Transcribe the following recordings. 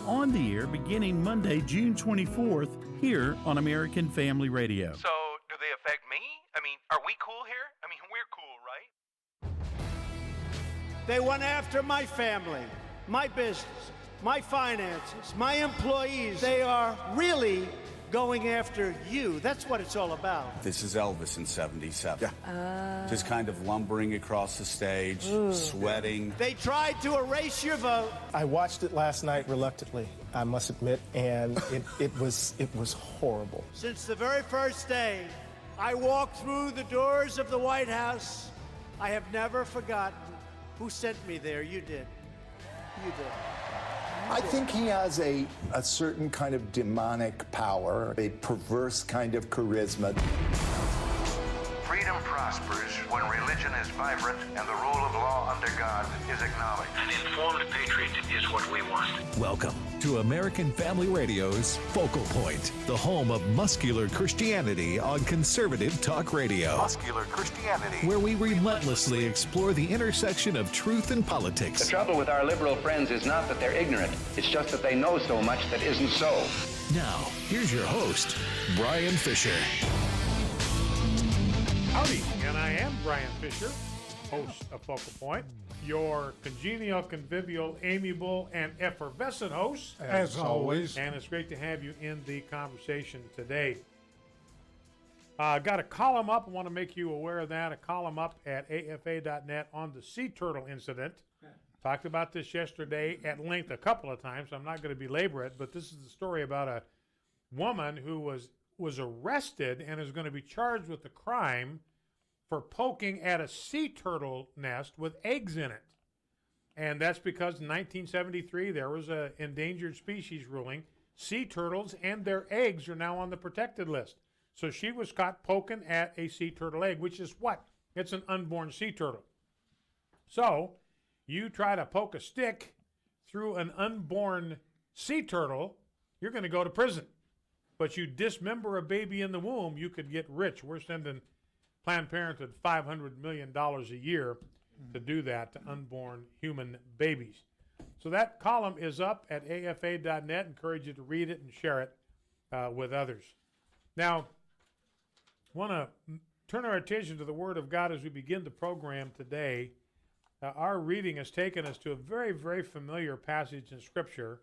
On the air beginning Monday, June 24th, here on American Family Radio. So, do they affect me? I mean, are we cool here? I mean, we're cool, right? They went after my family, my business, my finances, my employees. They are really going after you. That's what it's all about. This is Elvis in 77. Just kind of lumbering across the stage, sweating. They tried to erase your vote. I watched it last night reluctantly, I must admit, and it was horrible. Since the very first day I walked through the doors of the White House, I have never forgotten who sent me there. You did. You did. I think he has a certain kind of demonic power, a perverse kind of charisma. Freedom prospers when religion is vibrant and the rule of law under God is acknowledged. An informed patriot is what we want. Welcome to American Family Radio's Focal Point, the home of muscular Christianity on conservative talk radio. Muscular Christianity. Where we relentlessly explore the intersection of truth and politics. The trouble with our liberal friends is not that they're ignorant. It's just that they know so much that isn't so. Now, here's your host, Brian Fisher. Howdy, and I am Brian Fisher, host of Focal Point, your congenial, convivial, amiable, and effervescent host. As always. And it's great to have you in the conversation today. Got a column up. I want to make you aware of that. A column up at afa.net on the sea turtle incident. Talked about this yesterday at length a couple of times. I'm not going to belabor it, but this is the story about a woman who was arrested and is going to be charged with the crime for poking at a sea turtle nest with eggs in it. And that's because in 1973 there was an endangered species ruling. Sea turtles and their eggs are now on the protected list. So she was caught poking at a sea turtle egg, which is what? It's an unborn sea turtle. So you try to poke a stick through an unborn sea turtle, you're going to go to prison. But you dismember a baby in the womb, you could get rich. We're sending Planned Parenthood $500 million a year to do that to unborn human babies. So that column is up at afa.net. Encourage you to read it and share it with others. Now, I want to turn our attention to the Word of God as we begin the program today. Our reading has taken us to a very, very familiar passage in Scripture.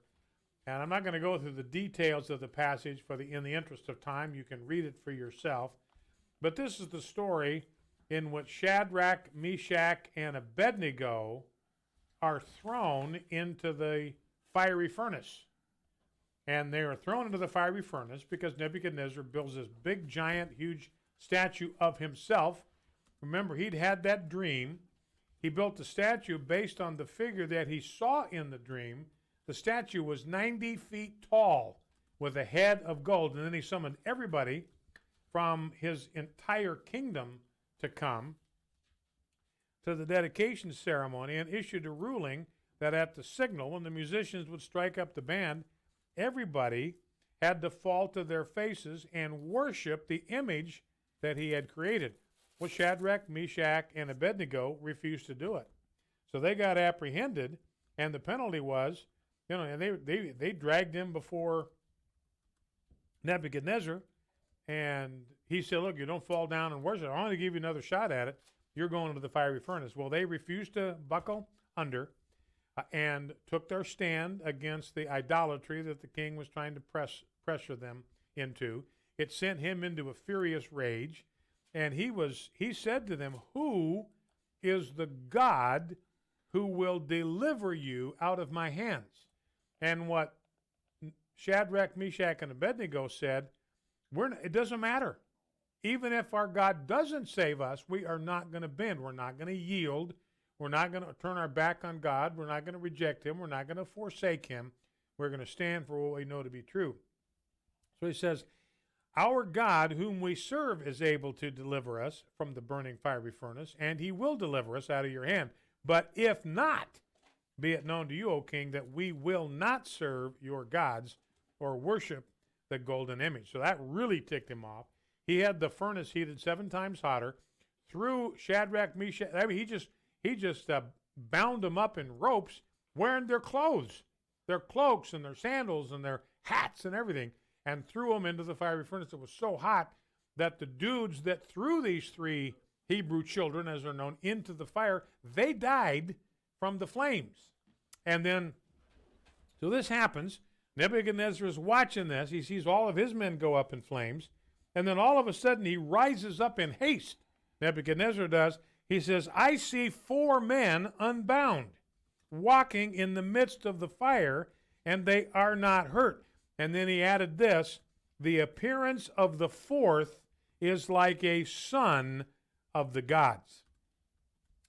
And I'm not going to go through the details of the passage in the interest of time. You can read it for yourself. But this is the story in which Shadrach, Meshach, and Abednego are thrown into the fiery furnace. And they are thrown into the fiery furnace because Nebuchadnezzar builds this big, giant, huge statue of himself. Remember, he'd had that dream. He built the statue based on the figure that he saw in the dream. The statue was 90 feet tall with a head of gold. And then he summoned everybody from his entire kingdom to come to the dedication ceremony and issued a ruling that at the signal, when the musicians would strike up the band, everybody had to fall to their faces and worship the image that he had created. Well, Shadrach, Meshach, and Abednego refused to do it. So they got apprehended, and the penalty was, and they dragged him before Nebuchadnezzar, and he said, look, you don't fall down and worship. I'm going to give you another shot at it. You're going into the fiery furnace. Well, they refused to buckle under and took their stand against the idolatry that the king was trying to pressure them into. It sent him into a furious rage, and he said to them, who is the God who will deliver you out of my hands? And what Shadrach, Meshach, and Abednego said, it doesn't matter. Even if our God doesn't save us, we are not going to bend. We're not going to yield. We're not going to turn our back on God. We're not going to reject him. We're not going to forsake him. We're going to stand for what we know to be true. So he says, our God whom we serve is able to deliver us from the burning fiery furnace, and he will deliver us out of your hand. But if not, be it known to you, O king, that we will not serve your gods or worship the golden image. So that really ticked him off. He had the furnace heated 7 times hotter. Threw Shadrach, Meshach, he just bound them up in ropes wearing their clothes. their cloaks and their sandals and their hats and everything, and threw them into the fiery furnace. It was so hot that the dudes that threw these 3 Hebrew children, as they're known, into the fire, they died from the flames. And then, so this happens. Nebuchadnezzar is watching this. He sees all of his men go up in flames. And then all of a sudden, he rises up in haste. Nebuchadnezzar does. He says, I see 4 men unbound, walking in the midst of the fire, and they are not hurt. And then he added this, the appearance of the 4th is like a son of the gods.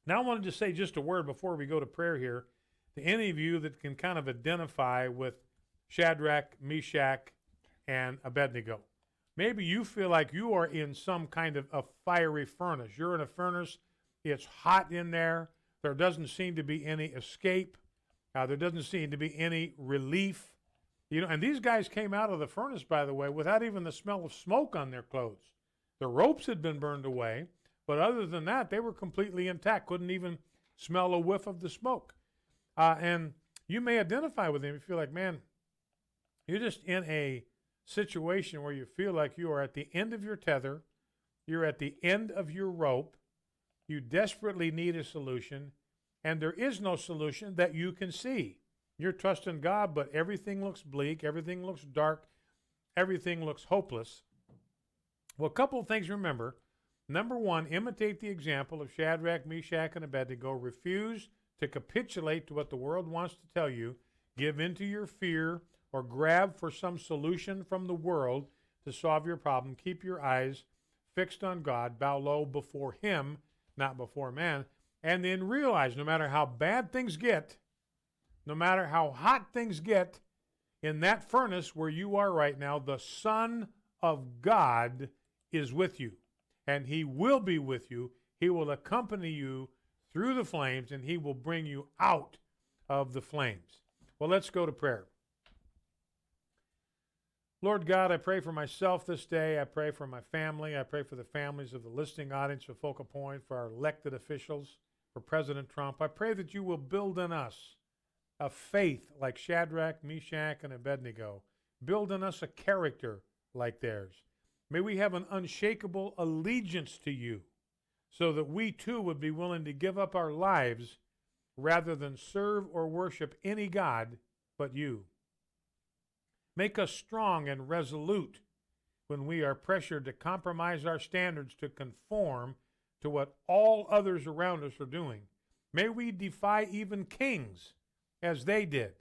Now I wanted to say just a word before we go to prayer here to any of you that can kind of identify with Shadrach, Meshach, and Abednego. Maybe you feel like you are in some kind of a fiery furnace. You're in a furnace. It's hot in there. There doesn't seem to be any escape. There doesn't seem to be any relief. You know, and these guys came out of the furnace, by the way, without even the smell of smoke on their clothes. The ropes had been burned away, but other than that, they were completely intact. Couldn't even smell a whiff of the smoke. And you may identify with them. You feel like, man, you're just in a situation where you feel like you are at the end of your tether. You're at the end of your rope. You desperately need a solution, and there is no solution that you can see. You're trusting God, but everything looks bleak, everything looks dark, everything looks hopeless. Well, a couple of things to remember. Number one, imitate the example of Shadrach, Meshach, and Abednego. Refuse to capitulate to what the world wants to tell you. Give in to your fear or grab for some solution from the world to solve your problem. Keep your eyes fixed on God. Bow low before Him, not before man. And then realize no matter how bad things get, no matter how hot things get, in that furnace where you are right now, the Son of God is with you. And He will be with you. He will accompany you through the flames, and He will bring you out of the flames. Well, let's go to prayer. Lord God, I pray for myself this day. I pray for my family. I pray for the families of the listening audience of Focal Point, for our elected officials, for President Trump. I pray that you will build in us a faith like Shadrach, Meshach, and Abednego. Build in us a character like theirs. May we have an unshakable allegiance to you so that we too would be willing to give up our lives rather than serve or worship any God but you. Make us strong and resolute when we are pressured to compromise our standards to conform to what all others around us are doing. May we defy even kings as they did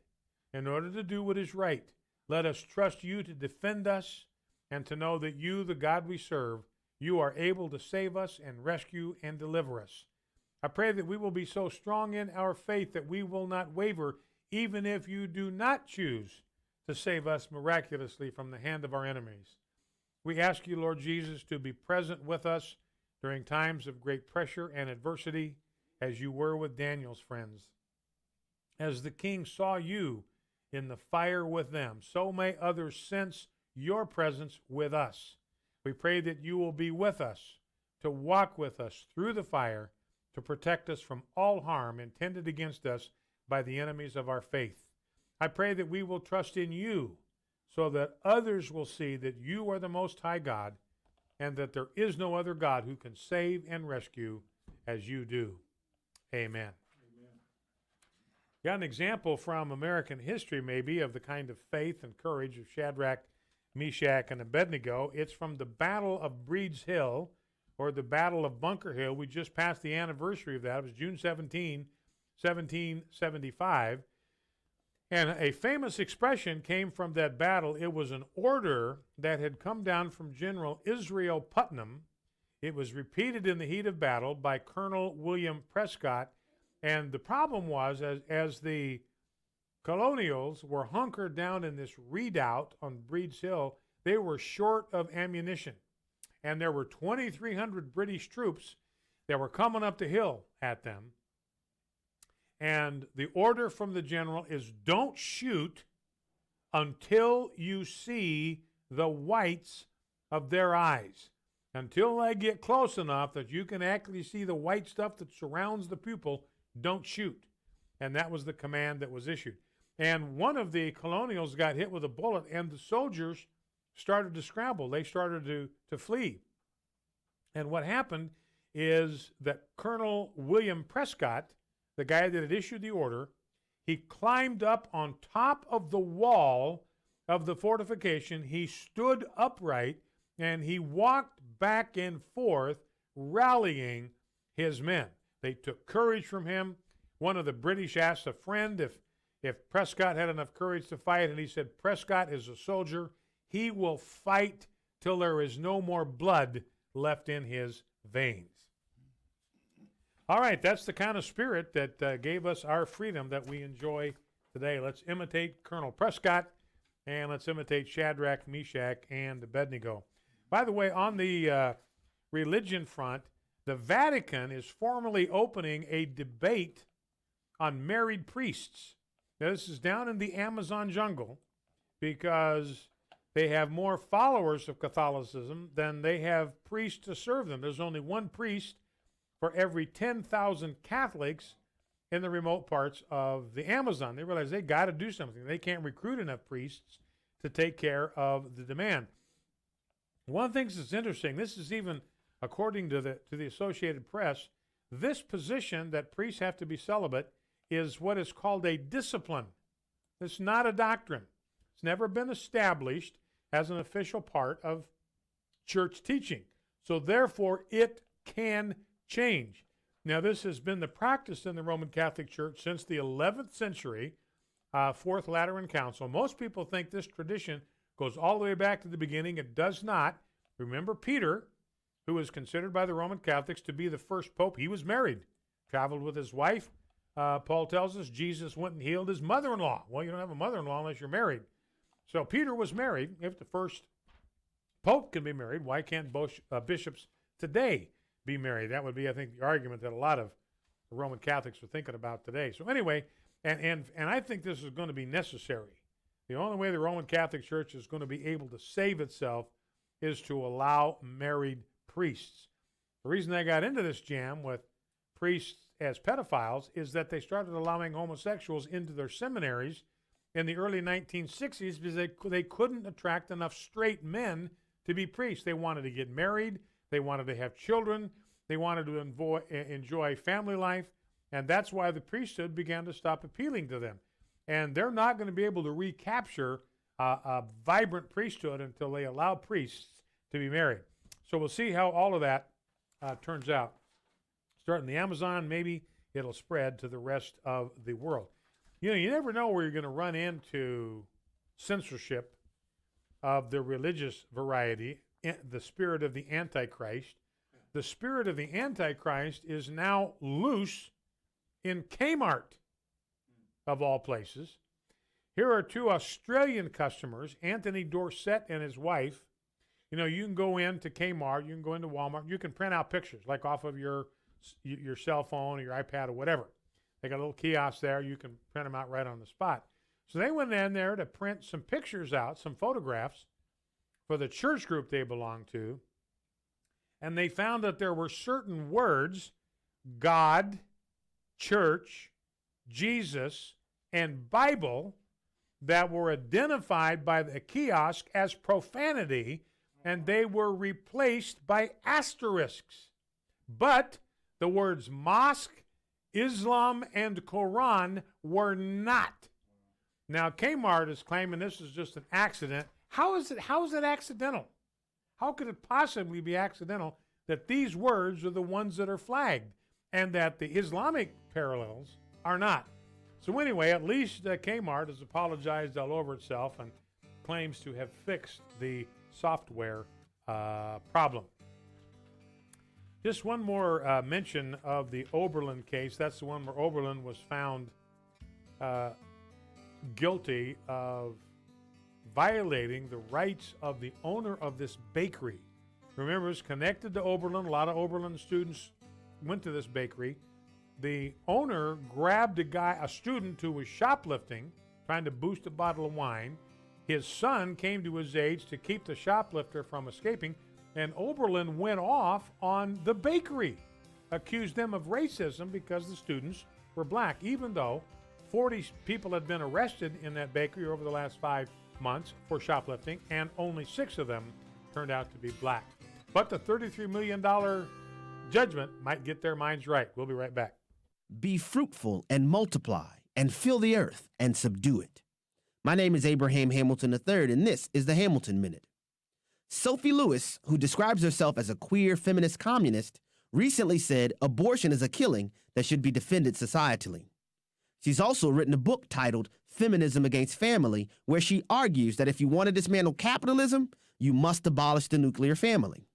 in order to do what is right. Let us trust you to defend us and to know that you, the God we serve, you are able to save us and rescue and deliver us. I pray that we will be so strong in our faith that we will not waver even if you do not choose to save us miraculously from the hand of our enemies. We ask you, Lord Jesus, to be present with us during times of great pressure and adversity, as you were with Daniel's friends. As the king saw you in the fire with them, so may others sense your presence with us. We pray that you will be with us, to walk with us through the fire, to protect us from all harm intended against us by the enemies of our faith. I pray that we will trust in you so that others will see that you are the Most High God and that there is no other God who can save and rescue as you do. Amen. Got an example from American history, maybe, of the kind of faith and courage of Shadrach, Meshach, and Abednego. It's from the Battle of Breed's Hill, or the Battle of Bunker Hill. We just passed the anniversary of that. It was June 17, 1775. And a famous expression came from that battle. It was an order that had come down from General Israel Putnam. It was repeated in the heat of battle by Colonel William Prescott. And the problem was, as the colonials were hunkered down in this redoubt on Breed's Hill, they were short of ammunition. And there were 2,300 British troops that were coming up the hill at them. And the order from the general is, don't shoot until you see the whites of their eyes. Until they get close enough that you can actually see the white stuff that surrounds the pupil, don't shoot. And that was the command that was issued. And one of the colonials got hit with a bullet, and the soldiers started to scramble. They started to flee. And what happened is that Colonel William Prescott, the guy that had issued the order, he climbed up on top of the wall of the fortification. He stood upright, and he walked back and forth, rallying his men. They took courage from him. One of the British asked a friend if Prescott had enough courage to fight, and he said, Prescott is a soldier. He will fight till there is no more blood left in his veins. All right, that's the kind of spirit that gave us our freedom that we enjoy today. Let's imitate Colonel Prescott, and let's imitate Shadrach, Meshach, and Abednego. By the way, on the religion front, the Vatican is formally opening a debate on married priests. Now, this is down in the Amazon jungle because they have more followers of Catholicism than they have priests to serve them. There's only one priest for every 10,000 Catholics in the remote parts of the Amazon. They realize they got to do something. They can't recruit enough priests to take care of the demand. One of the things that's interesting, this is even according to the Associated Press, this position that priests have to be celibate is what is called a discipline. It's not a doctrine. It's never been established as an official part of church teaching. So therefore, it can change. Now, this has been the practice in the Roman Catholic Church since the 11th century, Fourth Lateran Council. Most people think this tradition goes all the way back to the beginning. It does not. Remember Peter, who was considered by the Roman Catholics to be the first pope. He was married, traveled with his wife. Paul tells us Jesus went and healed his mother-in-law. Well, you don't have a mother-in-law unless you're married. So Peter was married. If the first pope can be married, why can't bishops today be married? That would be, I think, the argument that a lot of the Roman Catholics are thinking about today. So anyway, and I think this is going to be necessary. The only way the Roman Catholic Church is going to be able to save itself is to allow married priests. The reason they got into this jam with priests as pedophiles is that they started allowing homosexuals into their seminaries in the early 1960s because they couldn't attract enough straight men to be priests. They wanted to get married. They wanted to have children. They wanted to enjoy family life. And that's why the priesthood began to stop appealing to them. And they're not going to be able to recapture a vibrant priesthood until they allow priests to be married. So we'll see how all of that turns out. Starting the Amazon, maybe it'll spread to the rest of the world. You know, you never know where you're going to run into censorship of the religious variety, the spirit of the Antichrist. The spirit of the Antichrist is now loose in Kmart, of all places. Here are two Australian customers, Anthony Dorset and his wife. You know, you can go into Kmart, you can go into Walmart, you can print out pictures, like off of your cell phone or your iPad or whatever. They got a little kiosk there. You can print them out right on the spot. So they went in there to print some pictures out, some photographs for the church group they belong to. And they found that there were certain words, God, church, Jesus, and Bible, that were identified by the kiosk as profanity, and they were replaced by asterisks. But the words mosque, Islam, and Quran were not. Now, Kmart is claiming this is just an accident. How is it accidental? How could it possibly be accidental that these words are the ones that are flagged and that the Islamic parallels are not? So anyway, at least Kmart has apologized all over itself and claims to have fixed the software problem. Just one more mention of the Oberlin case. That's the one where Oberlin was found guilty of violating the rights of the owner of this bakery. Remember, it's connected to Oberlin. A lot of Oberlin students went to this bakery. The owner grabbed a student who was shoplifting, trying to boost a bottle of wine. His son came to his aid to keep the shoplifter from escaping, and Oberlin went off on the bakery, accused them of racism because the students were black, even though 40 people had been arrested in that bakery over the last 5 months for shoplifting, and only 6 of them turned out to be black. But the $33 million judgment might get their minds right. We'll be right back. Be fruitful and multiply and fill the earth and subdue it. My name is Abraham Hamilton III, and this is the Hamilton Minute. Sophie Lewis, who describes herself as a queer feminist communist, recently said abortion is a killing that should be defended societally. She's also written a book titled Feminism Against Family, where she argues that if you want to dismantle capitalism, you must abolish the nuclear family.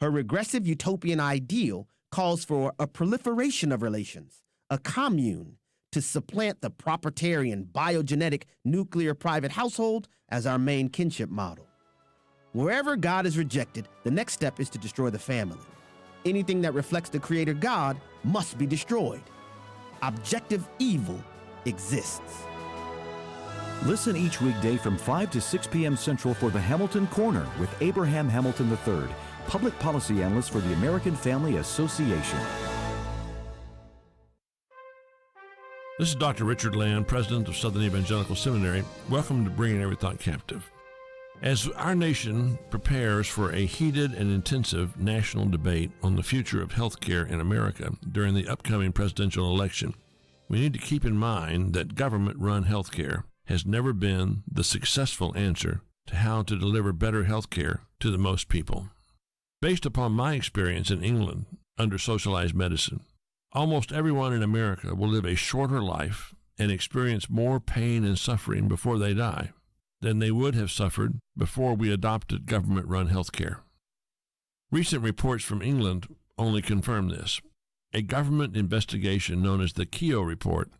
Her regressive utopian ideal calls for a proliferation of relations, a commune, to supplant the proprietarian biogenetic nuclear private household as our main kinship model. Wherever God is rejected, the next step is to destroy the family. Anything that reflects the Creator God must be destroyed. Objective evil exists. Listen each weekday from 5 to 6 p.m. Central for the Hamilton Corner with Abraham Hamilton III, Public Policy Analyst for the American Family Association. This is Dr. Richard Land, President of Southern Evangelical Seminary. Welcome to Bringing Every Thought Captive. As our nation prepares for a heated and intensive national debate on the future of health care in America during the upcoming presidential election, we need to keep in mind that government-run health care has never been the successful answer to how to deliver better health care to the most people. Based upon my experience in England under socialized medicine, almost everyone in America will live a shorter life and experience more pain and suffering before they die than they would have suffered before we adopted government-run health care. Recent reports from England only confirm this. A government investigation known as the Keogh Report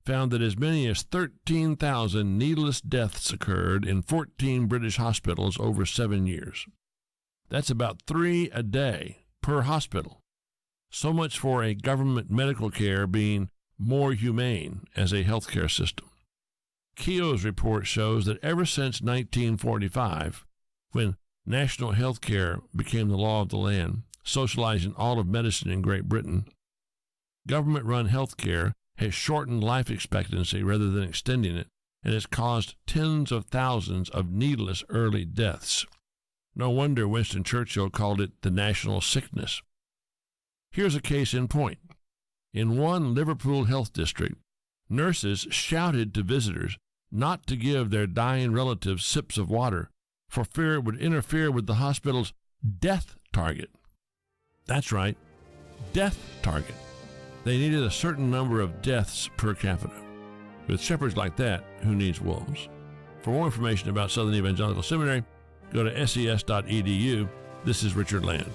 found that as many as 13,000 needless deaths occurred in 14 British hospitals over 7 years. That's about 3 a day per hospital. So much for a government medical care being more humane as a healthcare system. Keogh's report shows that ever since 1945, when national health care became the law of the land, socializing all of medicine in Great Britain, government-run health care has shortened life expectancy rather than extending it, and has caused tens of thousands of needless early deaths. No wonder Winston Churchill called it the national sickness. Here's a case in point. In one Liverpool health district, nurses shouted to visitors not to give their dying relatives sips of water for fear it would interfere with the hospital's death target. That's right, death target. They needed a certain number of deaths per capita. With shepherds like that, who needs wolves? For more information about Southern Evangelical Seminary, go to ses.edu. This is Richard Land.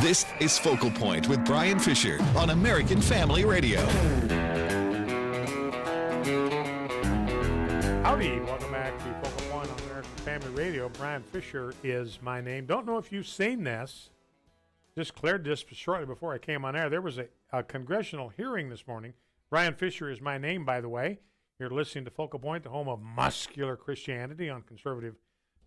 This is Focal Point with Brian Fisher on American Family Radio. Howdy, welcome back to Focal Point on American Family Radio. Brian Fisher is my name. Don't know if you've seen this. Just cleared this shortly before I came on air. There was a congressional hearing this morning. Brian Fisher is my name, by the way. You're listening to Focal Point, the home of muscular Christianity on Conservative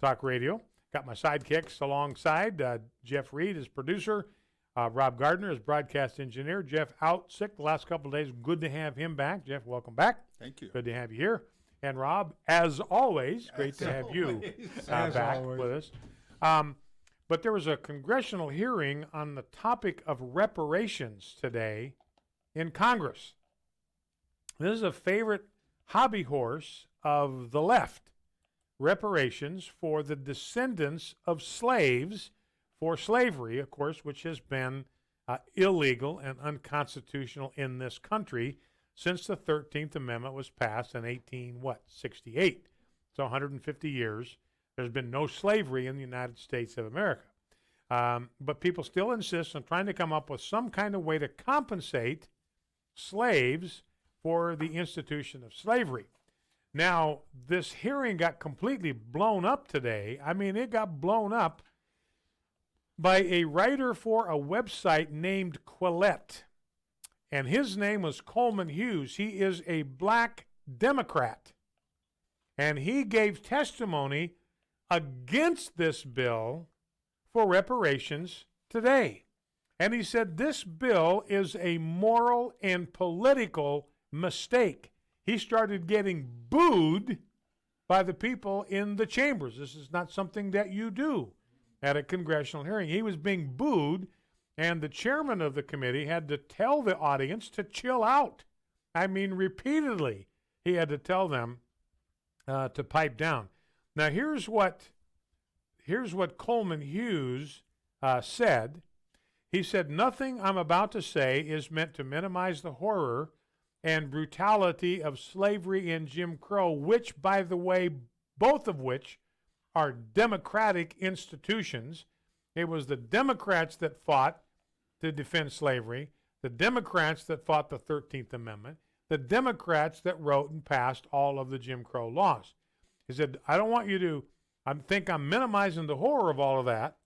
Talk Radio. Got my sidekicks alongside. Jeff Reed is producer. Rob Gardner is broadcast engineer. Jeff out sick the last couple of days. Good to have him back. Jeff, welcome back. Thank you. Good to have you here. And Rob, as always, great to have you back with us. But there was a congressional hearing on the topic of reparations today in Congress. This is a favorite hobby horse of the left. Reparations for the descendants of slaves for slavery, of course, which has been illegal and unconstitutional in this country since the 13th Amendment was passed in 1868. So 150 years, there's been no slavery in the United States of America. But people still insist on trying to come up with some kind of way to compensate slaves for the institution of slavery. Now, this hearing got completely blown up today. I mean, it got blown up by a writer for a website named Quillette. And his name was Coleman Hughes. He is a black Democrat. And he gave testimony against this bill for reparations today. And he said this bill is a moral and political mistake. He started getting booed by the people in the chambers. This is not something that you do at a congressional hearing. He was being booed, and the chairman of the committee had to tell the audience to chill out. I mean, repeatedly, he had to tell them to pipe down. Now, here's what Coleman Hughes said. He said, "Nothing I'm about to say is meant to minimize the horror and brutality of slavery and Jim Crow, which, by the way, both of which are democratic institutions. It was the Democrats that fought to defend slavery, the Democrats that fought the 13th Amendment, the Democrats that wrote and passed all of the Jim Crow laws." He said, "I don't want you to think I'm minimizing the horror of all of that.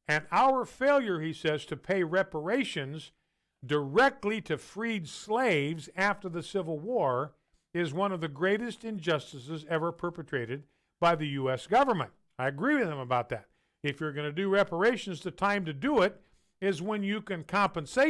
And our failure," he says, "to pay reparations directly to freed slaves after the Civil War is one of the greatest injustices ever perpetrated by the U.S. government." I agree with him about that. If you're going to do reparations, the time to do it is when you can compensate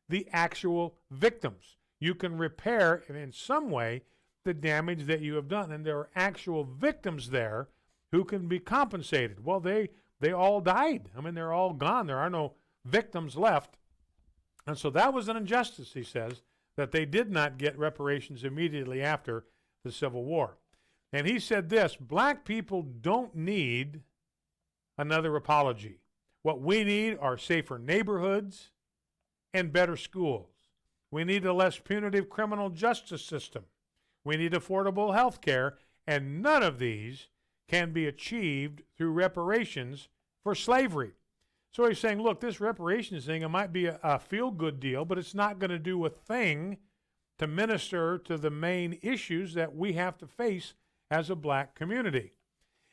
the actual victims. You can repair in some way the damage that you have done. And there are actual victims there who can be compensated. Well, they all died. I mean, they're all gone. There are no victims left. And so that was an injustice, he says, that they did not get reparations immediately after the Civil War. And he said this: "Black people don't need another apology. What we need are safer neighborhoods and better schools. We need a less punitive criminal justice system. We need affordable health care, and none of these can be achieved through reparations for slavery." So he's saying, look, this reparations thing, it might be a feel-good deal, but it's not going to do a thing to minister to the main issues that we have to face as a black community.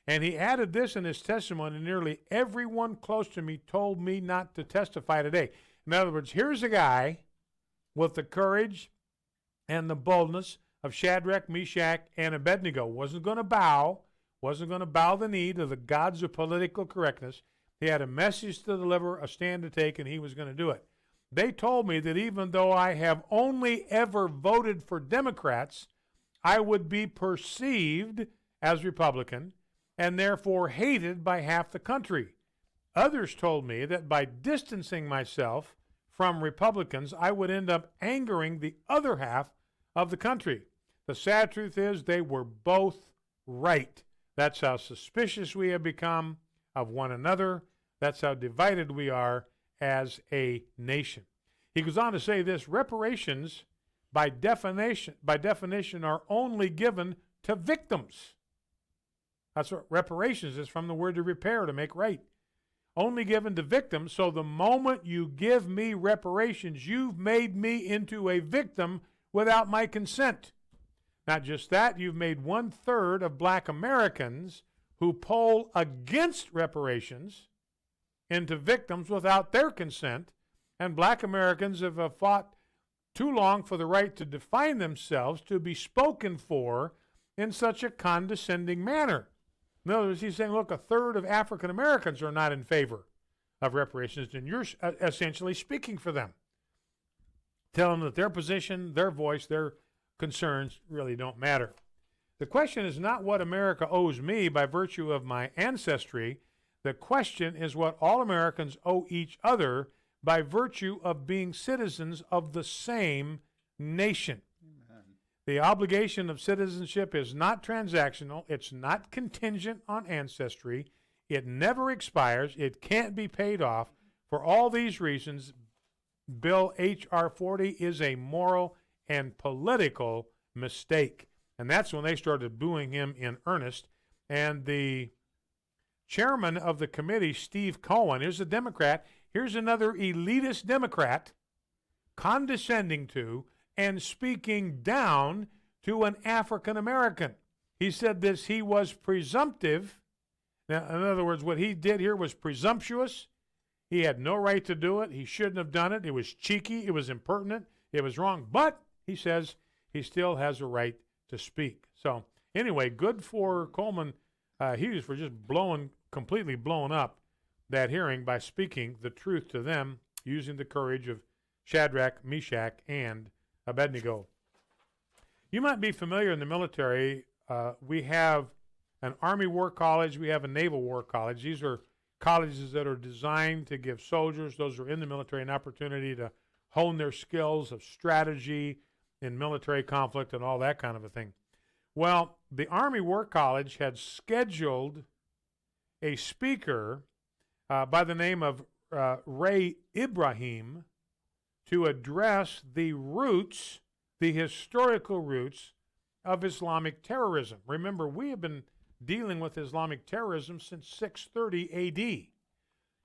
And he added this in his testimony: "Nearly everyone close to me told me not to testify today." In other words, here's a guy with the courage and the boldness of Shadrach, Meshach, and Abednego. Wasn't going to bow the knee to the gods of political correctness. He had a message to deliver, a stand to take, and he was going to do it. "They told me that even though I have only ever voted for Democrats, I would be perceived as Republican and therefore hated by half the country. Others told me that by distancing myself from Republicans, I would end up angering the other half of the country. The sad truth is they were both right. That's how suspicious we have become of one another. That's how divided we are as a nation." He goes on to say this: "Reparations, by definition, are only given to victims." That's what reparations is, from the word to repair, to make right. Only given to victims. So the moment you give me reparations, you've made me into a victim without my consent. Not just that, you've made 1/3 of black Americans who poll against reparations into victims without their consent, and black Americans have fought too long for the right to define themselves to be spoken for in such a condescending manner. In other words, he's saying, look, 1/3 of African Americans are not in favor of reparations, and you're essentially speaking for them, telling them that their position, their voice, their concerns really don't matter. The question is not what America owes me by virtue of my ancestry. The question is what all Americans owe each other by virtue of being citizens of the same nation. Amen. The obligation of citizenship is not transactional. It's not contingent on ancestry. It never expires. It can't be paid off. For all these reasons, Bill H.R. 40 is a moral and political mistake. And that's when they started booing him in earnest. And the chairman of the committee, Steve Cohen, here's a Democrat. Here's another elitist Democrat condescending to and speaking down to an African American. He said this: he was presumptive. Now, in other words, what he did here was presumptuous. He had no right to do it. He shouldn't have done it. It was cheeky. It was impertinent. It was wrong. But he says he still has a right to speak. So anyway, good for Coleman Hughes for just completely blowing up that hearing by speaking the truth to them using the courage of Shadrach, Meshach, and Abednego. You might be familiar in the military. We have an Army War College. We have a Naval War College. These are colleges that are designed to give soldiers, those who are in the military, an opportunity to hone their skills of strategy in military conflict and all that kind of a thing. Well, the Army War College had scheduled a speaker by the name of Ray Ibrahim to address the roots, the historical roots of Islamic terrorism. Remember, we have been dealing with Islamic terrorism since 630 A.D.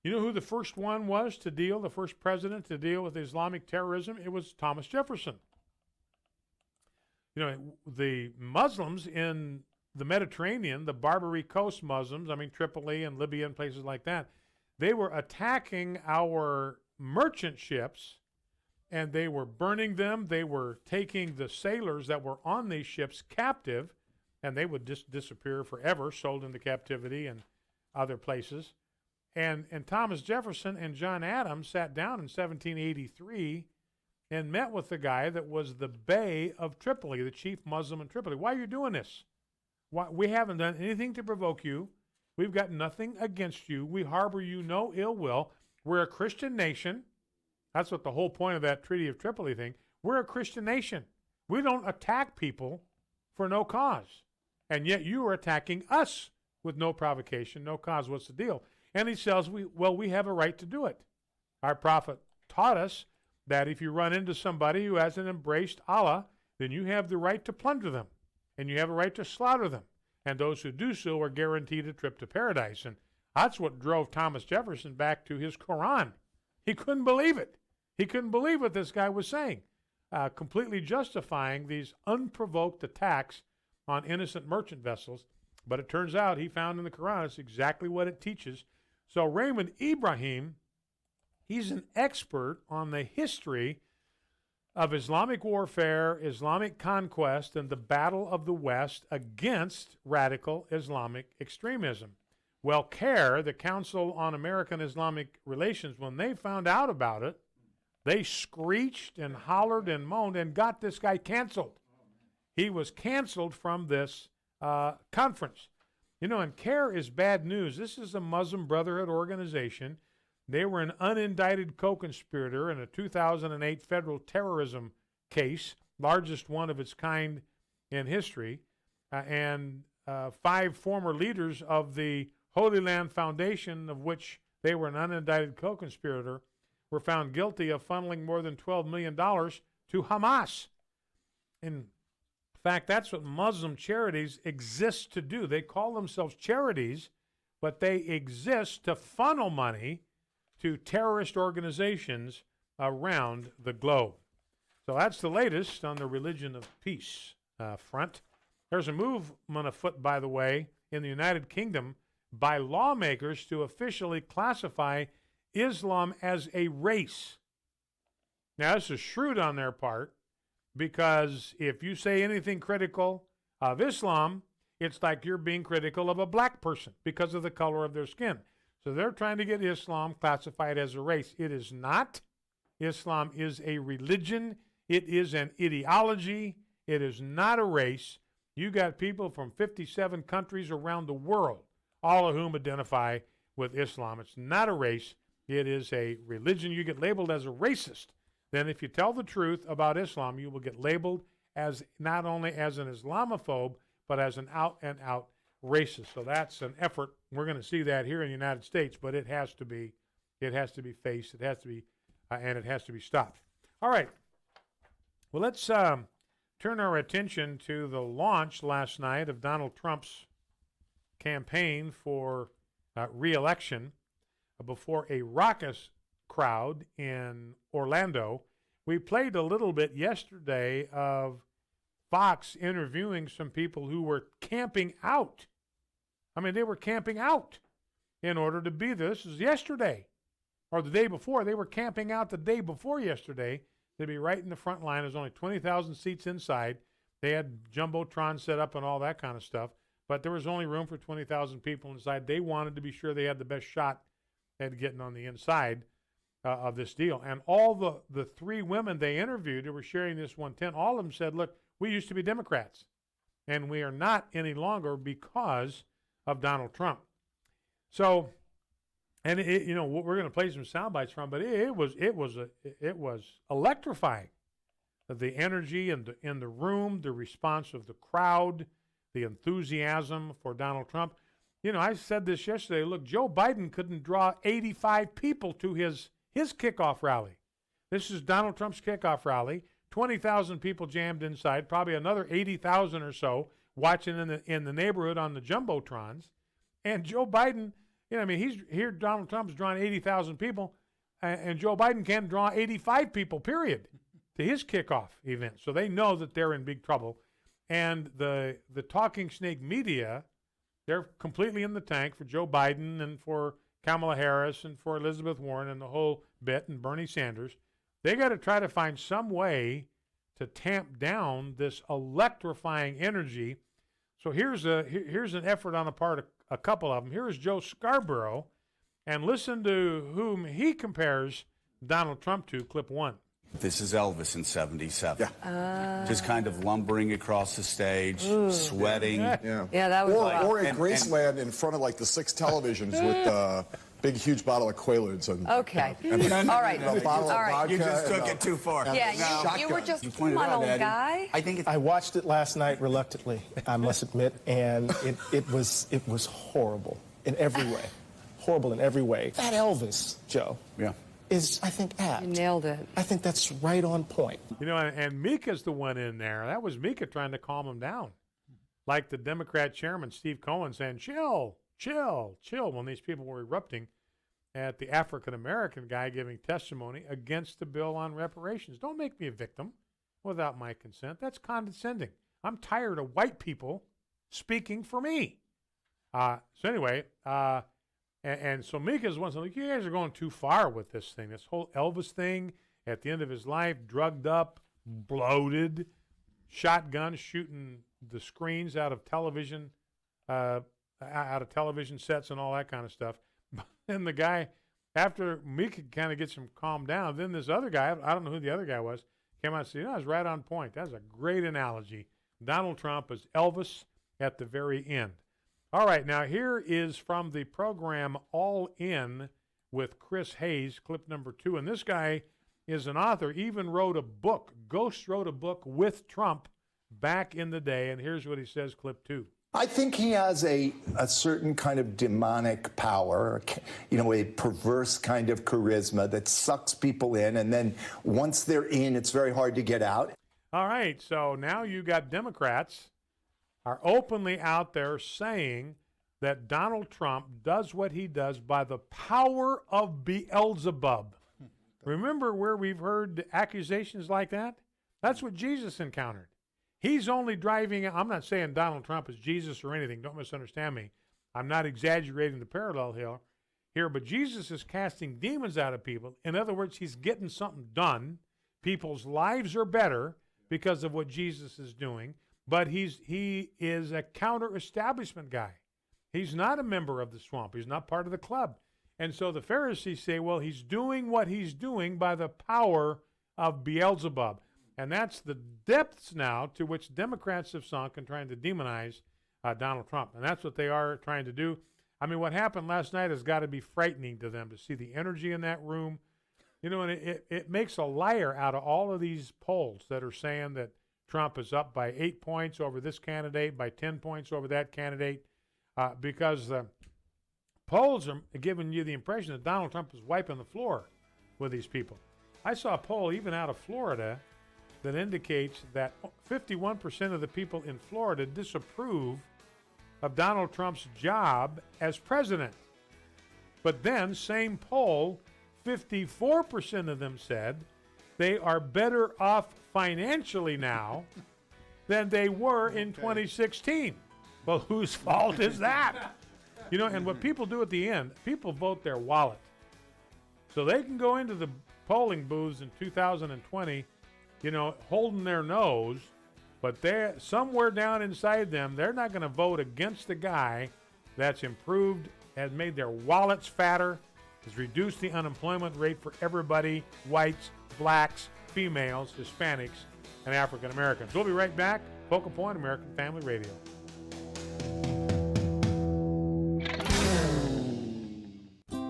You know who the first one was to deal, the first president to deal with Islamic terrorism? It was Thomas Jefferson. You know, the Muslims in the Mediterranean, the Barbary Coast Muslims, I mean Tripoli and Libya and places like that, they were attacking our merchant ships and they were burning them. They were taking the sailors that were on these ships captive, and they would just disappear forever, sold into captivity and other places. And Thomas Jefferson and John Adams sat down in 1783 and met with the guy that was the Bey of Tripoli, the chief Muslim in Tripoli. Why are you doing this? Why, we haven't done anything to provoke you. We've got nothing against you. We harbor you no ill will. We're a Christian nation. That's what the whole point of that Treaty of Tripoli thing. We're a Christian nation. We don't attack people for no cause. And yet you are attacking us with no provocation, no cause. What's the deal? And he says, we have a right to do it. Our prophet taught us that if you run into somebody who hasn't embraced Allah, then you have the right to plunder them. And you have a right to slaughter them. And those who do so are guaranteed a trip to paradise. And that's what drove Thomas Jefferson back to his Quran. He couldn't believe it. He couldn't believe what this guy was saying, completely justifying these unprovoked attacks on innocent merchant vessels. But it turns out he found in the Quran it's exactly what it teaches. So Raymond Ibrahim, he's an expert on the history of Islamic warfare, Islamic conquest, and the battle of the West against radical Islamic extremism. Well, CAIR, the Council on American Islamic Relations, when they found out about it, they screeched and hollered and moaned and got this guy canceled. He was canceled from this conference. You know, and CAIR is bad news. This is a Muslim Brotherhood organization. They were an unindicted co-conspirator in a 2008 federal terrorism case, largest one of its kind in history, and 5 former leaders of the Holy Land Foundation, of which they were an unindicted co-conspirator, were found guilty of funneling more than $12 million to Hamas. In fact, that's what Muslim charities exist to do. They call themselves charities, but they exist to funnel money to terrorist organizations around the globe. So that's the latest on the religion of peace front. There's a movement afoot, by the way, in the United Kingdom by lawmakers to officially classify Islam as a race. Now, this is shrewd on their part, because if you say anything critical of Islam, it's like you're being critical of a black person because of the color of their skin. So they're trying to get Islam classified as a race. It is not. Islam is a religion. It is an ideology. It is not a race. You got people from 57 countries around the world, all of whom identify with Islam. It's not a race. It is a religion. You get labeled as a racist. Then if you tell the truth about Islam, you will get labeled as not only as an Islamophobe, but as an out-and-out racist. So that's an effort. We're going to see that here in the United States, but it has to be faced. It has to be, and it has to be stopped. All right. Well, let's turn our attention to the launch last night of Donald Trump's campaign for re-election before a raucous crowd in Orlando. We played a little bit yesterday of Fox interviewing some people who were camping out. I mean, they were camping out in order to be there. This is yesterday or the day before. They were camping out the day before yesterday to be right in the front line. There's only 20,000 seats inside. They had Jumbotron set up and all that kind of stuff, but there was only room for 20,000 people inside. They wanted to be sure they had the best shot at getting on the inside of this deal. And all the three women they interviewed who were sharing this 110, all of them said, look, we used to be Democrats, and we are not any longer because of Donald Trump. So, and we're going to play some sound bites from, but it was electrifying. The energy in the room, the response of the crowd, the enthusiasm for Donald Trump. I said this yesterday. Look, Joe Biden couldn't draw 85 people to his kickoff rally. This is Donald Trump's kickoff rally. 20,000 people jammed inside, probably another 80,000 or so watching in the neighborhood on the jumbotrons. And Joe Biden, he's here. Donald Trump's drawing 80,000 people, and Joe Biden can't draw 85 people, period, to his kickoff event. So they know that they're in big trouble. And the talking snake media, they're completely in the tank for Joe Biden and for Kamala Harris and for Elizabeth Warren and the whole bit and Bernie Sanders. They got to try to find some way to tamp down this electrifying energy. So here's an effort on the part of a couple of them. Here is Joe Scarborough, and listen to whom he compares Donald Trump to. Clip 1. This is Elvis in 77. Yeah. Just kind of lumbering across the stage, sweating. Yeah, that was or in Graceland in front of like the 6 televisions with big, huge bottle of Quaaludes. Okay. All right. A bottle of vodka. You just took it too far. Yeah, you were just, come on, old guy. I watched it last night reluctantly, I must admit, and it was horrible in every way. Horrible in every way. That Elvis, Joe. Yeah. Is, I think, apt. You nailed it. I think that's right on point. And Mika's the one in there. That was Mika trying to calm him down. Like the Democrat chairman, Steve Cohen, saying, chill, when these people were erupting at the African-American guy giving testimony against the bill on reparations. Don't make me a victim without my consent. That's condescending. I'm tired of white people speaking for me. So anyway, and so Mika's one saying, like, you guys are going too far with this thing. This whole Elvis thing at the end of his life, drugged up, bloated, shotgun shooting the screens out of television sets and all that kind of stuff. And the guy, after Mika kind of gets him calmed down, then this other guy, I don't know who the other guy was, came out and said, I was right on point. That's a great analogy. Donald Trump is Elvis at the very end. All right, now here is from the program All In with Chris Hayes, clip number 2. And this guy is an author, even wrote a book, Ghost wrote a book with Trump back in the day. And here's what he says, clip 2. I think he has a certain kind of demonic power, a perverse kind of charisma that sucks people in. And then once they're in, it's very hard to get out. All right, so now you got Democrats are openly out there saying that Donald Trump does what he does by the power of Beelzebub. Remember where we've heard accusations like that? That's what Jesus encountered. He's only driving, I'm not saying Donald Trump is Jesus or anything, don't misunderstand me. I'm not exaggerating the parallel here, but Jesus is casting demons out of people. In other words, he's getting something done. People's lives are better because of what Jesus is doing. But he is a counter-establishment guy. He's not a member of the swamp. He's not part of the club. And so the Pharisees say, well, he's doing what he's doing by the power of Beelzebub. And that's the depths now to which Democrats have sunk in trying to demonize Donald Trump. And that's what they are trying to do. I mean, what happened last night has got to be frightening to them to see the energy in that room. And it makes a liar out of all of these polls that are saying that Trump is up by 8 points over this candidate, by 10 points over that candidate, because the polls are giving you the impression that Donald Trump is wiping the floor with these people. I saw a poll even out of Florida that indicates that 51% of the people in Florida disapprove of Donald Trump's job as president. But then, same poll, 54% of them said they are better off financially now than they were in 2016. Well, whose fault is that? And what people do at the end, people vote their wallet. So they can go into the polling booths in 2020, holding their nose, but they're somewhere down inside them, they're not going to vote against the guy that's improved, has made their wallets fatter, has reduced the unemployment rate for everybody, whites, blacks, females, Hispanics, and African Americans. We'll be right back. Focal Point, American Family Radio.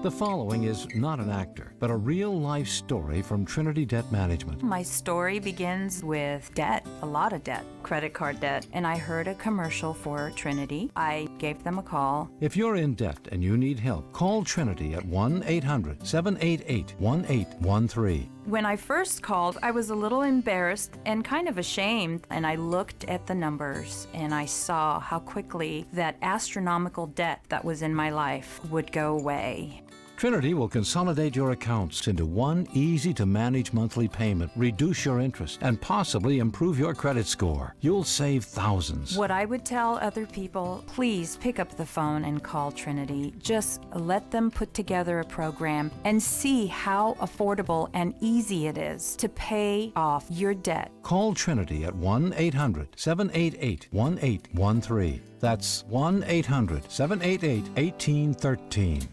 The following is not an actor, but a real-life story from Trinity Debt Management. My story begins with debt, a lot of debt, credit card debt, and I heard a commercial for Trinity. I gave them a call. If you're in debt and you need help, call Trinity at 1-800-788-1813. When I first called, I was a little embarrassed and kind of ashamed, and I looked at the numbers and I saw how quickly that astronomical debt that was in my life would go away. Trinity will consolidate your accounts into one easy-to-manage monthly payment, reduce your interest, and possibly improve your credit score. You'll save thousands. What I would tell other people, please pick up the phone and call Trinity. Just let them put together a program and see how affordable and easy it is to pay off your debt. Call Trinity at 1-800-788-1813. That's 1-800-788-1813.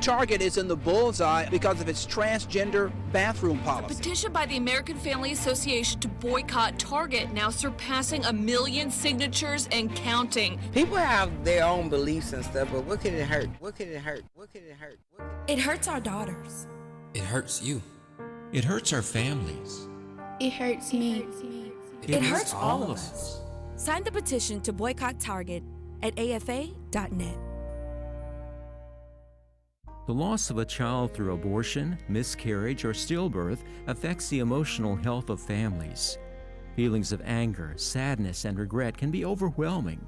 Target is in the bullseye because of its transgender bathroom policy. A petition by the American Family Association to boycott Target now surpassing 1 million signatures and counting. People have their own beliefs and stuff, but what can it hurt? What can it hurt? What can it hurt? It hurts our daughters. It hurts you. It hurts our families. It hurts me. It hurts all of us. Sign the petition to boycott Target at afa.net. The loss of a child through abortion, miscarriage, or stillbirth affects the emotional health of families. Feelings of anger, sadness, and regret can be overwhelming.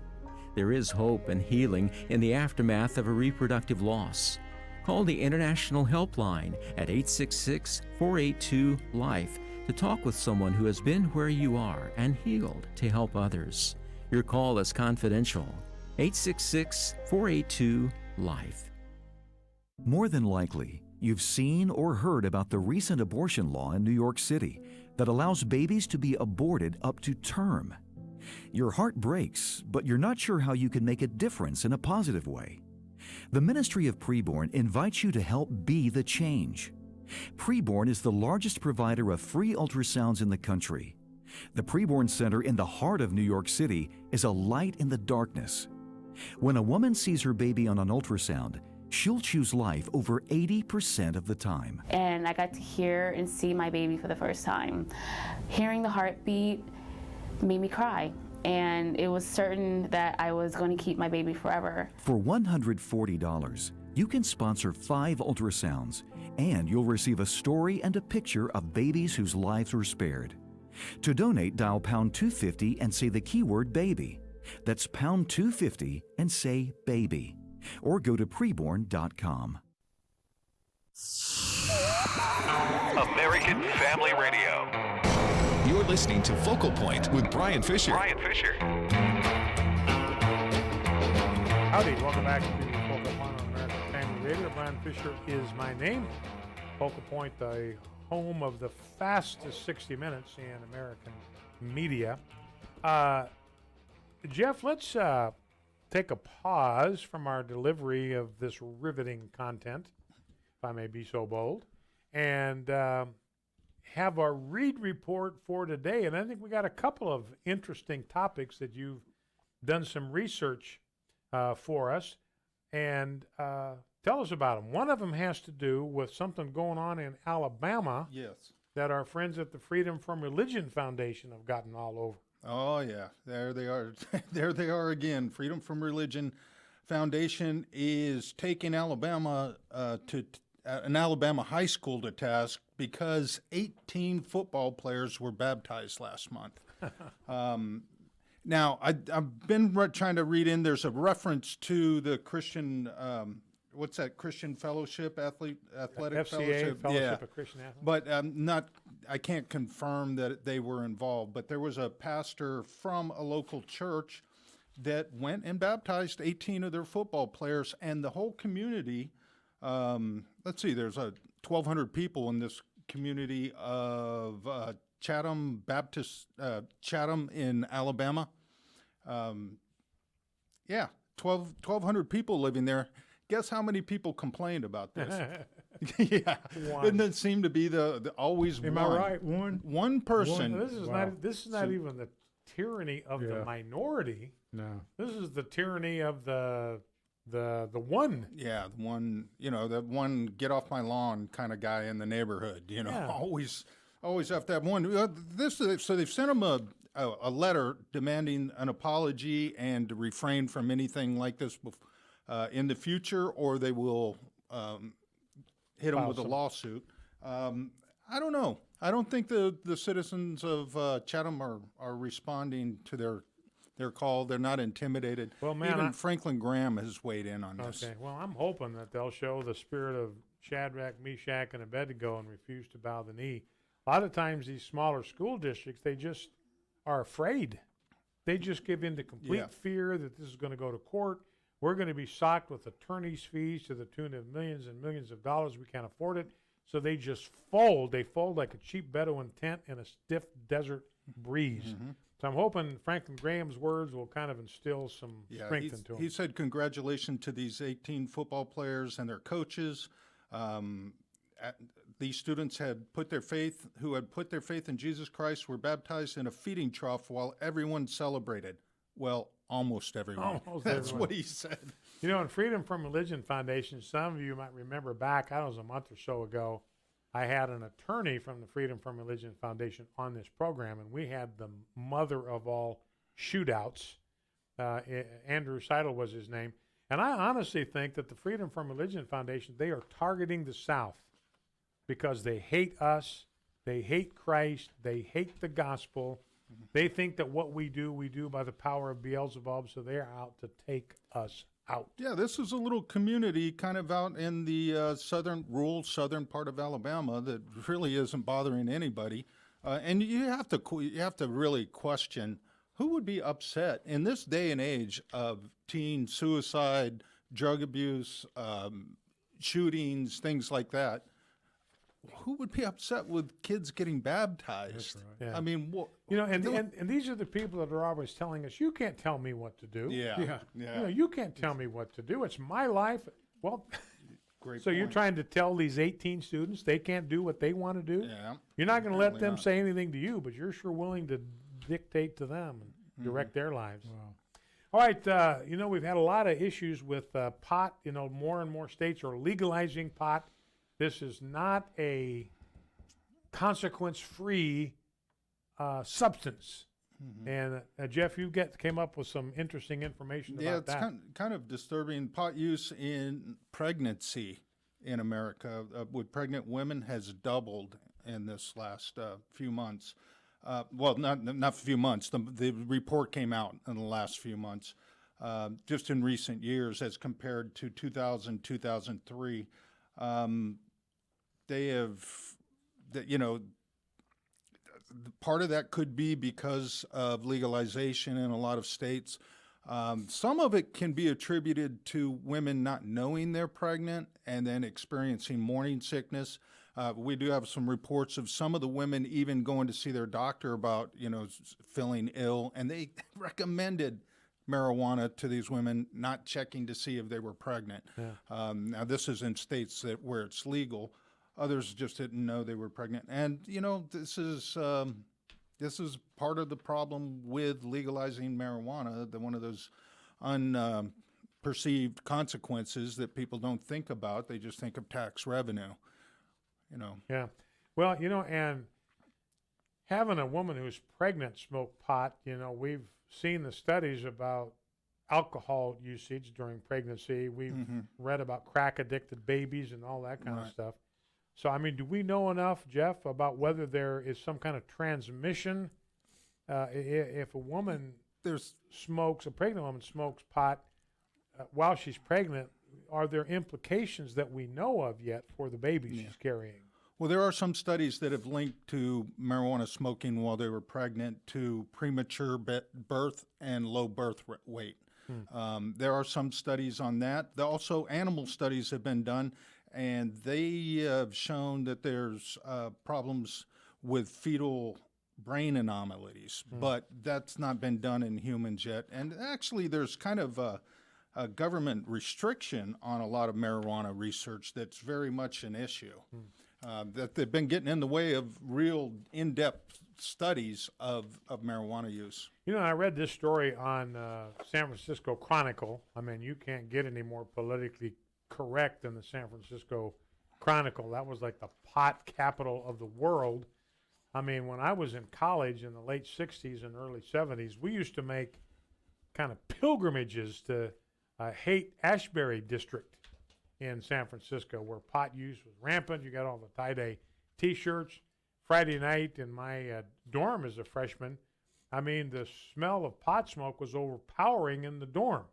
There is hope and healing in the aftermath of a reproductive loss. Call the International Helpline at 866-482-LIFE to talk with someone who has been where you are and healed to help others. Your call is confidential. 866-482-LIFE. More than likely, you've seen or heard about the recent abortion law in New York City that allows babies to be aborted up to term. Your heart breaks, but you're not sure how you can make a difference in a positive way. The Ministry of Preborn invites you to help be the change. Preborn is the largest provider of free ultrasounds in the country. The Preborn Center in the heart of New York City is a light in the darkness. When a woman sees her baby on an ultrasound, she'll choose life over 80% of the time. And I got to hear and see my baby for the first time. Hearing the heartbeat made me cry. And it was certain that I was going to keep my baby forever. For $140, you can sponsor 5 ultrasounds, and you'll receive a story and a picture of babies whose lives were spared. To donate, dial pound 250 and say the keyword baby. That's pound 250 and say baby. Or go to preborn.com. American Family Radio. You're listening to Focal Point with Brian Fisher. Brian Fisher. Howdy, welcome back to Focal Point on American Family Radio. Brian Fisher is my name. Focal Point, the home of the fastest 60 minutes in American media. Jeff, let's take a pause from our delivery of this riveting content, if I may be so bold, and have our read report for today. And I think we got a couple of interesting topics that you've done some research for us. And tell us about them. One of them has to do with something going on in Alabama. Yes. That our friends at the Freedom from Religion Foundation have gotten all over. Oh, yeah. There they are. There they are again. Freedom from Religion Foundation is taking Alabama to an Alabama high school to task because 18 football players were baptized last month. Now, I've been trying to read in. There's a reference to the Christian, what's that, Christian Fellowship, Athletic FCA, Fellowship? Fellowship of Christian Athletes. But I can't confirm that they were involved. But there was a pastor from a local church that went and baptized 18 of their football players, and the whole community. Let's see, there's 1,200 people in this community of Chatham Baptist, Chatham in Alabama. 1,200 people living there. Guess how many people complained about this? Yeah, One. didn't it seem to be the always Am one? I right? One person. This is not. This is not even the tyranny of the minority. No. This is the tyranny of the one. Yeah, the one, the one get off my lawn kind of guy in the neighborhood. Yeah. Always have to have one. So they've sent him a letter demanding an apology and to refrain from anything like this in the future, or they will hit him with a lawsuit. I don't know. I don't think the citizens of Chatham are responding to their call. They're not intimidated. Well, man, even Franklin Graham has weighed in on this. Okay. Well, I'm hoping that they'll show the spirit of Shadrach, Meshach, and Abednego and refuse to bow the knee. A lot of times, these smaller school districts, they just are afraid. They just give in to complete fear that this is going to go to court. We're going to be socked with attorney's fees to the tune of millions and millions of dollars. We can't afford it. So they just fold. They fold like a cheap Bedouin tent in a stiff desert breeze. Mm-hmm. So I'm hoping Franklin Graham's words will kind of instill some strength into him. He said congratulations to these 18 football players and their coaches. These students who had put their faith in Jesus Christ were baptized in a feeding trough while everyone celebrated. Well, almost everyone. That's what he said. In Freedom from Religion Foundation, some of you might remember back, it was a month or so ago, I had an attorney from the Freedom from Religion Foundation on this program, and we had the mother of all shootouts. Andrew Seidel was his name. And I honestly think that the Freedom from Religion Foundation, they are targeting the South because they hate us, they hate Christ, they hate the gospel. They think that what we do by the power of Beelzebub, so they're out to take us out. Yeah, this is a little community kind of out in the rural southern part of Alabama that really isn't bothering anybody. And you have to really question who would be upset in this day and age of teen suicide, drug abuse, shootings, things like that. Who would be upset with kids getting baptized? That's right. Yeah. I mean, and these are the people that are always telling us, you can't tell me what to do. Yeah. You can't tell me what to do. It's my life. Well, great. So point. you're trying to tell these 18 students they can't do what they want to do? Yeah. You're not going to let Apparently them not. say anything to you, but you're sure willing to dictate to them and direct their lives. Wow. All right, we've had a lot of issues with pot. More and more states are legalizing pot. This is not a consequence-free substance. And Jeff, you came up with some interesting information about that. Yeah, it's kind of disturbing. Pot use in pregnancy in America with pregnant women has doubled in this last few months. Well, not a few months. The report came out in the last few months, just in recent years as compared to 2000, 2003. They have, part of that could be because of legalization in a lot of states. Some of it can be attributed to women not knowing they're pregnant and then experiencing morning sickness. We do have some reports of some of the women even going to see their doctor about, feeling ill, and they recommended marijuana to these women, not checking to see if they were pregnant. Yeah. Now, this is in states where it's legal. Others just didn't know they were pregnant. And, this is part of the problem with legalizing marijuana, one of those unperceived consequences that people don't think about. They just think of tax revenue, Yeah. Well, and having a woman who's pregnant smoke pot, we've seen the studies about alcohol usage during pregnancy. We've read about crack-addicted babies and all that kind of stuff. So, do we know enough, Jeff, about whether there is some kind of transmission? If a woman a pregnant woman smokes pot while she's pregnant, are there implications that we know of yet for the baby she's carrying? Well, there are some studies that have linked to marijuana smoking while they were pregnant to premature birth and low birth weight. There are some studies on that. Also, animal studies have been done, and they have shown that there's problems with fetal brain anomalies, but that's not been done in humans yet. And actually, there's kind of government restriction on a lot of marijuana research that's very much an issue. That they've been getting in the way of real in-depth studies of marijuana use. You know, I read this story on San Francisco Chronicle. I mean, you can't get any more politically correct than the San Francisco Chronicle. That was like the pot capital of the world. I mean, when I was in college in the late 60s and early 70s, we used to make kind of pilgrimages to Haight-Ashbury district in San Francisco, where pot use was rampant. You got all the tie-dye T-shirts. Friday night in my dorm as a freshman, I mean, the smell of pot smoke was overpowering in the dorm.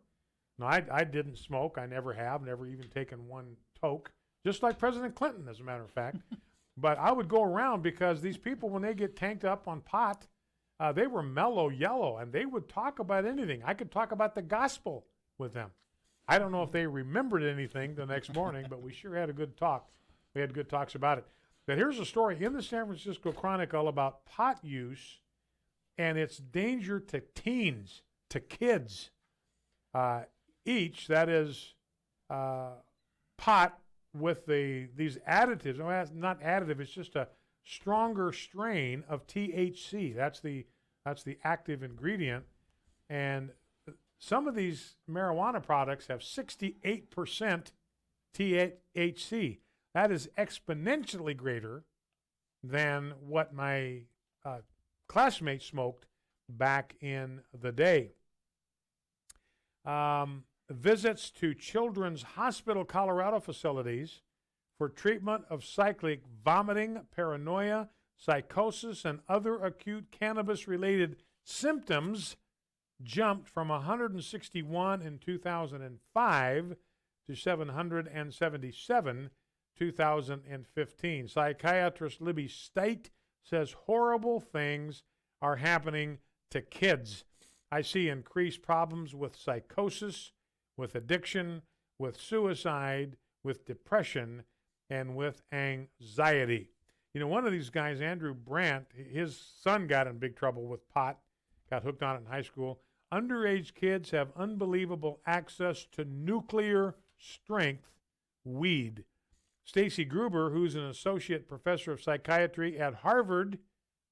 Now, I didn't smoke. I never have, never even taken one toke, just like President Clinton, as a matter of fact. But I would go around because these people, when they get tanked up on pot, they were mellow yellow, and they would talk about anything. I could talk about the gospel with them. I don't know if they remembered anything the next morning, but we sure had a good talk. We had good talks about it. But here's a story in the San Francisco Chronicle about pot use and its danger to teens, to kids. Each, that is, pot with these additives. Well, it's not additive, it's just a stronger strain of THC. That's the active ingredient. And some of these marijuana products have 68% THC. That is exponentially greater than what my classmates smoked back in the day. Visits to Children's Hospital Colorado facilities for treatment of cyclic vomiting, paranoia, psychosis, and other acute cannabis-related symptoms jumped from 161 in 2005 to 777 2015. Psychiatrist Libby Stite says horrible things are happening to kids. I see increased problems with psychosis, with addiction, with suicide, with depression, and with anxiety. You know, one of these guys, Andrew Brandt, his son got in big trouble with pot, got hooked on it in high school. Underage kids have unbelievable access to nuclear strength weed. Stacy Gruber, who's an associate professor of psychiatry at Harvard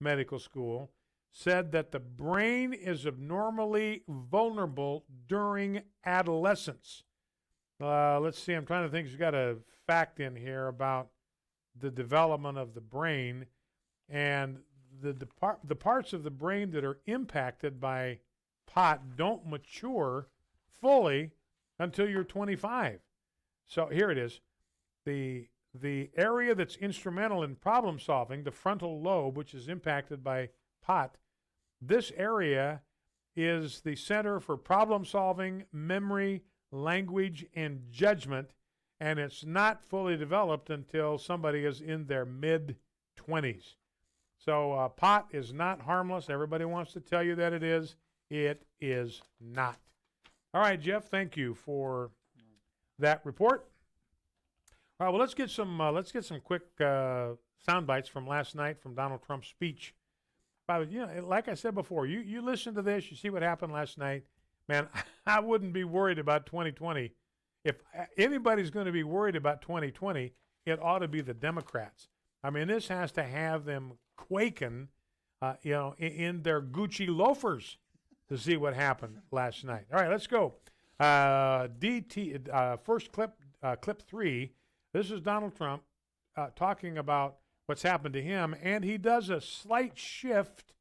Medical School, said that the brain is abnormally vulnerable during adolescence. Let's see, I'm trying to think. She's got a fact in here about the development of the brain, and the parts of the brain that are impacted by pot don't mature fully until you're 25. So here it is. The area that's instrumental in problem solving, the frontal lobe, which is impacted by pot, this area is the center for problem solving, memory, language, and judgment, and it's not fully developed until somebody is in their mid-20s. So pot is not harmless. Everybody wants to tell you that it is. It is not. All right, Jeff, thank you for that report. All right, well, let's get some quick sound bites from last night from Donald Trump's speech. But, you know, like I said before, you listen to this, you see what happened last night. Man, I wouldn't be worried about 2020. If anybody's going to be worried about 2020, it ought to be the Democrats. I mean, this has to have them quaking, in their Gucci loafers to see what happened last night. All right, let's go. First clip 3. This is Donald Trump talking about what's happened to him, and he does a slight shift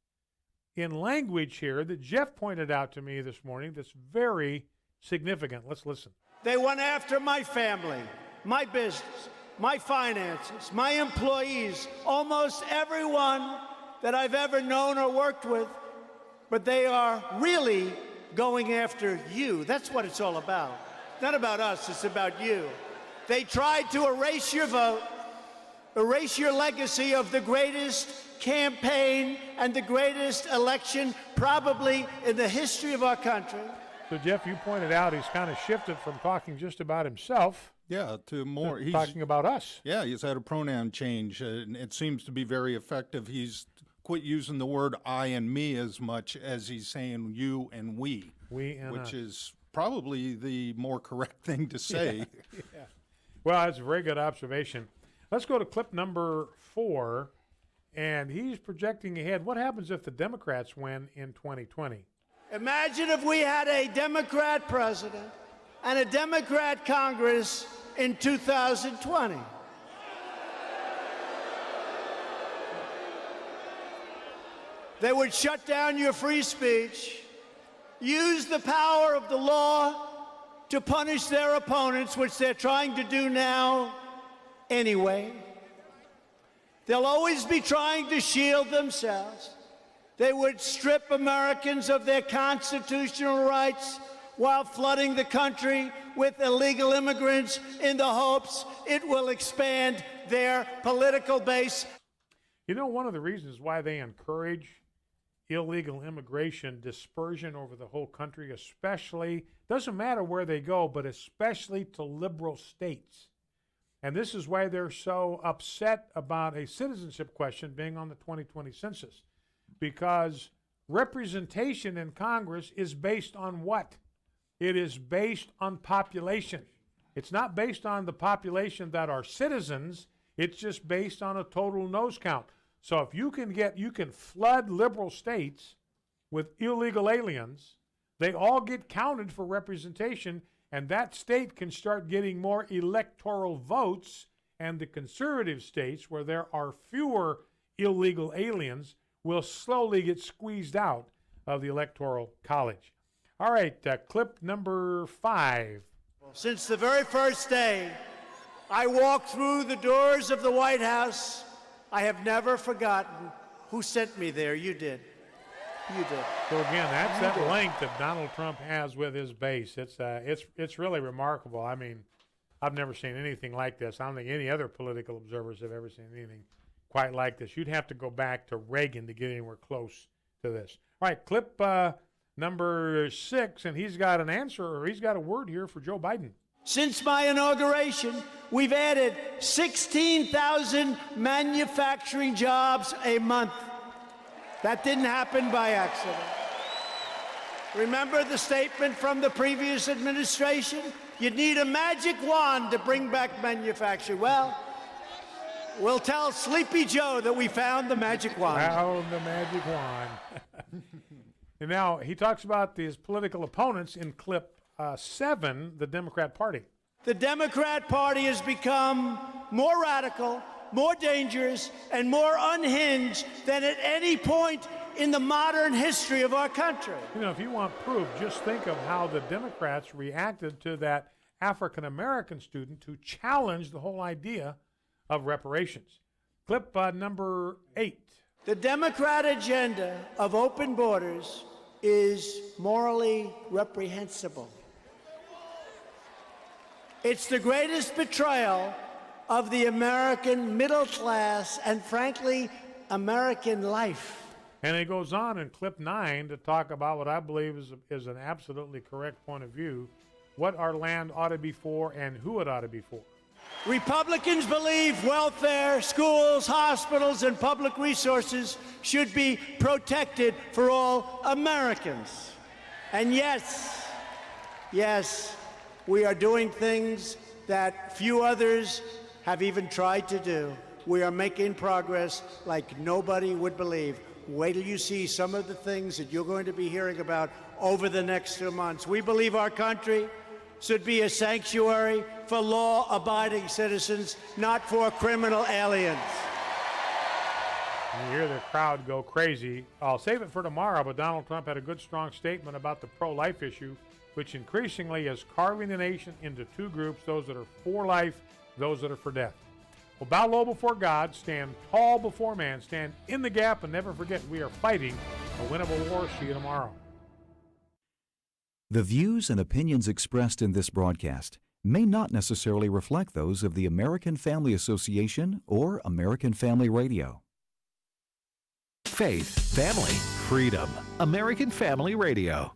in language here that Jeff pointed out to me this morning that's very significant. Let's listen. They went after my family, my business, my finances, my employees, almost everyone that I've ever known or worked with, but they are really going after you. That's what it's all about. Not about us, it's about you. They tried to erase your vote, erase your legacy of the greatest campaign and the greatest election probably in the history of our country. So, Jeff, you pointed out he's kind of shifted from talking just about himself to more. He's talking about us. Yeah, he's had a pronoun change, and it seems to be very effective. He's quit using the word I and me as much as he's saying you and we. We and which us. is probably the more correct thing to say. Yeah. Well, that's a very good observation. Let's go to clip number 4, and he's projecting ahead. What happens if the Democrats win in 2020? Imagine if we had a Democrat president and a Democrat Congress in 2020. They would shut down your free speech, use the power of the law to punish their opponents, which they're trying to do now anyway. They'll always be trying to shield themselves. They would strip Americans of their constitutional rights while flooding the country with illegal immigrants in the hopes it will expand their political base. You know, one of the reasons why they encourage illegal immigration dispersion over the whole country, especially, doesn't matter where they go, but especially to liberal states. And this is why they're so upset about a citizenship question being on the 2020 census, because representation in Congress is based on what? It is based on population. It's not based on the population that are citizens. It's just based on a total nose count. So if you can flood liberal states with illegal aliens, they all get counted for representation, and that state can start getting more electoral votes, and the conservative states, where there are fewer illegal aliens, will slowly get squeezed out of the Electoral College. All right, clip number 5. Since the very first day I walked through the doors of the White House, I have never forgotten who sent me there. You did. You did. So again, that's that link that Donald Trump has with his base. It's really remarkable. I mean, I've never seen anything like this. I don't think any other political observers have ever seen anything quite like this. You'd have to go back to Reagan to get anywhere close to this. All right, clip number 6, and he's got an answer, or he's got a word here for Joe Biden. Since my inauguration, we've added 16,000 manufacturing jobs a month. That didn't happen by accident. Remember the statement from the previous administration? You'd need a magic wand to bring back manufacturing. Well, we'll tell Sleepy Joe that we found the magic wand. Found the magic wand. And now he talks about his political opponents in clip 7, the Democrat Party. The Democrat Party has become more radical, more dangerous, and more unhinged than at any point in the modern history of our country. You know, if you want proof, just think of how the Democrats reacted to that African-American student who challenged the whole idea of reparations. Clip number 8. The Democrat agenda of open borders is morally reprehensible. It's the greatest betrayal of the American middle class and, frankly, American life. And it goes on in clip 9 to talk about what I believe is an absolutely correct point of view, what our land ought to be for and who it ought to be for. Republicans believe welfare, schools, hospitals, and public resources should be protected for all Americans. And yes, we are doing things that few others have even tried to do. We are making progress like nobody would believe. Wait till you see some of the things that you're going to be hearing about over the next 2 months. We believe our country should be a sanctuary for law-abiding citizens, not for criminal aliens. You hear the crowd go crazy. I'll save it for tomorrow, but Donald Trump had a good, strong statement about the pro-life issue, which increasingly is carving the nation into 2 groups, those that are for life, those that are for death. Well, bow low before God, stand tall before man, stand in the gap, and never forget we are fighting a winnable war. See you tomorrow. The views and opinions expressed in this broadcast may not necessarily reflect those of the American Family Association or American Family Radio. Faith, family, freedom. American Family Radio.